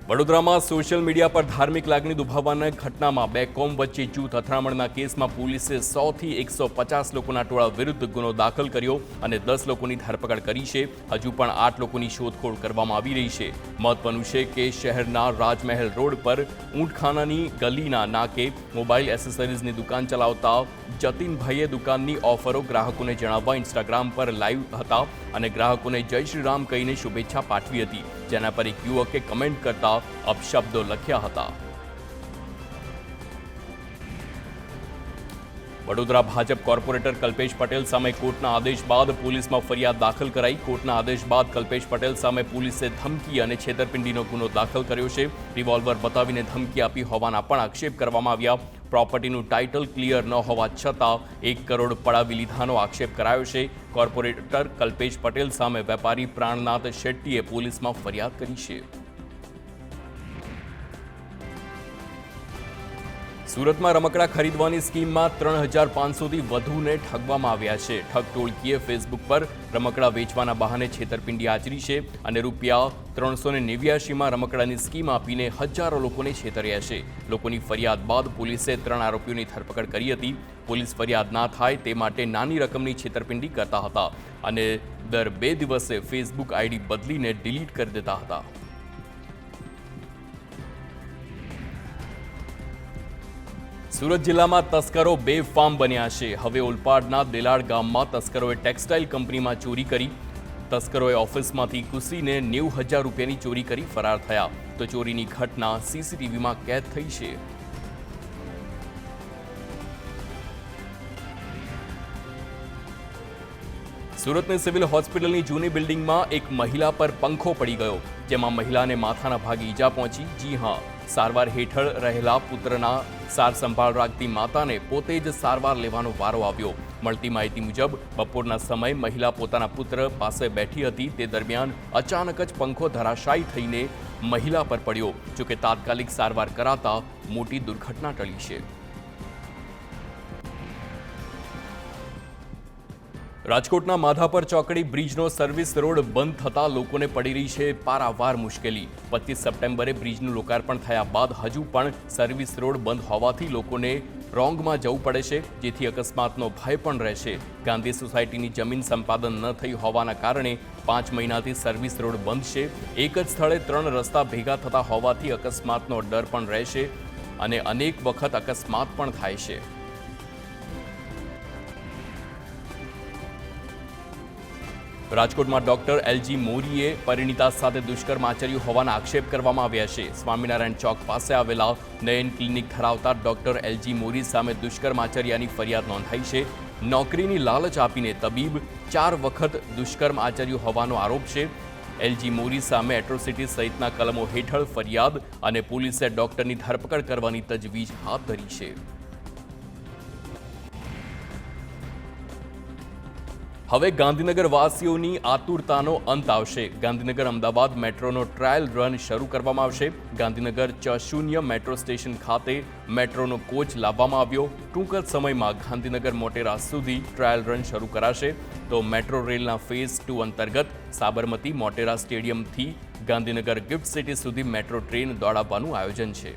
વડોદરામાં social media પર ધાર્મિક લાગણી દુભાવવાના ઘટનામાં બે કોમ વચ્ચે જૂથ અથડામણના કેસમાં પોલીસે 100 થી 150 લોકોના ટોળા વિરુદ્ધ ગુનો દાખલ કર્યો અને 10 લોકોની ધરપકડ કરી છે. હજુ પણ 8 લોકોની શોધખોળ કરવામાં આવી રહી છે. મહત્વનું છે કે શહેરના રાજમહેલ રોડ પર ઊંટખાનાની ગલીના નાકે મોબાઈલ એસેસરીઝની દુકાન ચલાવતા જતીનભાઈએ દુકાનની ઓફરો ગ્રાહકોને જણાવવા ઇન્સ્ટાગ્રામ પર લાઈવ હતા અને ગ્રાહકોને જય શ્રી રામ કહીને શુભેચ્છા પાઠવી હતી, જેના પર એક યુવકે કમેન્ટ કરતા અપશબ્દો લખ્યા હતા. વડોદરા ભાજપ કોર્પોરેટર કલ્પેશ પટેલ સામે કોર્ટના આદેશ બાદ પોલીસમાં ફરિયાદ દાખલ કરાઈ. કોર્ટના આદેશ બાદ કલ્પેશ પટેલ સામે પોલીસે ધમકી અને છેતરપિંડીનો ગુનો દાખલ કર્યો છે. રિવોલ્વર બતાવીને ધમકી આપી હોવાના પણ આક્ષેપ કરવામાં આવ્યા. પ્રોપર્ટીનું ટાઇટલ ક્લિયર ન હોવા છતાં 1 કરોડ પડાવી લીધાનો આક્ષેપ કરાયો છે. કોર્પોરેટર કલ્પેશ પટેલ સામે વેપારી પ્રાણનાથ શેટ્ટીએ પોલીસમાં ફરિયાદ કરી છે. સુરતમાં રમકડા ખરીદવાની સ્કીમમાં 3500થી વધુને ઠગવામાં આવ્યા છે. ઠગ ટોળકીએ ફેસબુક પર રમકડા વેચવાના બહાને છેતરપિંડી આચરી છે અને ₹389માં રમકડાની સ્કીમ આપીને હજારો લોકોને છેતર્યા છે. લોકોની ફરિયાદ બાદ પોલીસે 3 આરોપીઓની ધરપકડ કરી હતી. પોલીસ ફરિયાદ ના થાય તે માટે નાની રકમની છેતરપિંડી કરતા હતા અને દર 2 દિવસે ફેસબુક આઈડી બદલીને ડિલીટ કરી દેતા હતા. સુરત જિલ્લામાં તસ્કરો બેફામ બન્યા છે. હવે ઓલપાડના દેલાડ ગામમાં તસ્કરોએ ટેક્સટાઇલ કંપનીમાં ચોરી કરી. તસ્કરોએ ઓફિસમાંથી ઘૂસીને 90,000 રૂપિયાની ચોરી કરી ફરાર થયા. તો ચોરીની ઘટના સીસીટીવીમાં કેદ થઈ છે. સુરતની સિવિલ હોસ્પિટલની જૂની બિલ્ડિંગમાં એક મહિલા પર પંખો પડી ગયો, જેમાં મહિલાને માથાના ભાગે ઈજા પહોંચી. જી હા, સારવાર હેઠળ રહેલા પુત્રના સાર સંભાળ રાખતી માતાને પોતે જ સારવાર લેવાનો વારો આવ્યો. મળતી માહિતી મુજબ બપોરના સમયે મહિલા પોતાના પુત્ર પાસે બેઠી હતી. તે દરમિયાન અચાનક જ પંખો ધરાશાયી થઈને મહિલા પર પડ્યો. જોકે તાત્કાલિક સારવાર કરાતા મોટી દુર્ઘટના ટળી છે. રાજકોટના માધાપર ચોકડી બ્રિજનો સર્વિસ રોડ બંધ થતાં લોકોને પડી રહી છે પારાવાર મુશ્કેલી. 25 સપ્ટેમ્બરે બ્રિજનું લોકાર્પણ થયા બાદ હજુ પણ સર્વિસ રોડ બંધ હોવાથી લોકોને રોંગમાં જવું પડે છે, જેથી અકસ્માતનો ભય પણ રહેશે. ગાંધી સોસાયટીની જમીન સંપાદન ન થઈ હોવાના કારણે 5 મહિનાથી સર્વિસ રોડ બંધ છે. એક જ સ્થળે 3 રસ્તા ભેગા થતા હોવાથી અકસ્માતનો ડર પણ રહેશે અને અનેક વખત અકસ્માત પણ થાય છે. રાજકોટમાં ડોક્ટર એલજી મોરીએ પરિણીતા સાથે દુષ્કર્મ આચર્યું હોવાના આક્ષેપ કરવામાં આવ્યા છે. સ્વામિનારાયણ ચોક પાસે આવેલા નયન ક્લિનિક ધરાવતા ડોક્ટર એલજી મોરી સામે દુષ્કર્મ આચર્યાની ફરિયાદ નોંધાઈ છે. નોકરીની લાલચ આપીને તબીબ 4 વખત દુષ્કર્મ આચર્યું હોવાનો આરોપ છે. એલજી મોરી સામે એટ્રોસિટી સહિતના કલમો હેઠળ ફરિયાદ અને પોલીસે ડોક્ટરની ધરપકડ કરવાની તજવીજ હાથ ધરી છે. હવે ગાંધીનગર વાસીઓની આતુરતાનો અંત આવશે. ગાંધીનગર અમદાવાદ મેટ્રોનો ટ્રાયલ રન શરૂ કરવામાં આવશે. ગાંધીનગર ચ0 મેટ્રો સ્ટેશન ખાતે મેટ્રોનો કોચ લાવવામાં આવ્યો. ટૂંક જ સમયમાં ગાંધીનગર મોટેરા સુધી ટ્રાયલ રન શરૂ કરાશે. તો મેટ્રો રેલના ફેઝ 2 અંતર્ગત સાબરમતી મોટેરા સ્ટેડિયમથી ગાંધીનગર ગિફ્ટ સિટી સુધી મેટ્રો ટ્રેન દોડાવવાનું આયોજન છે.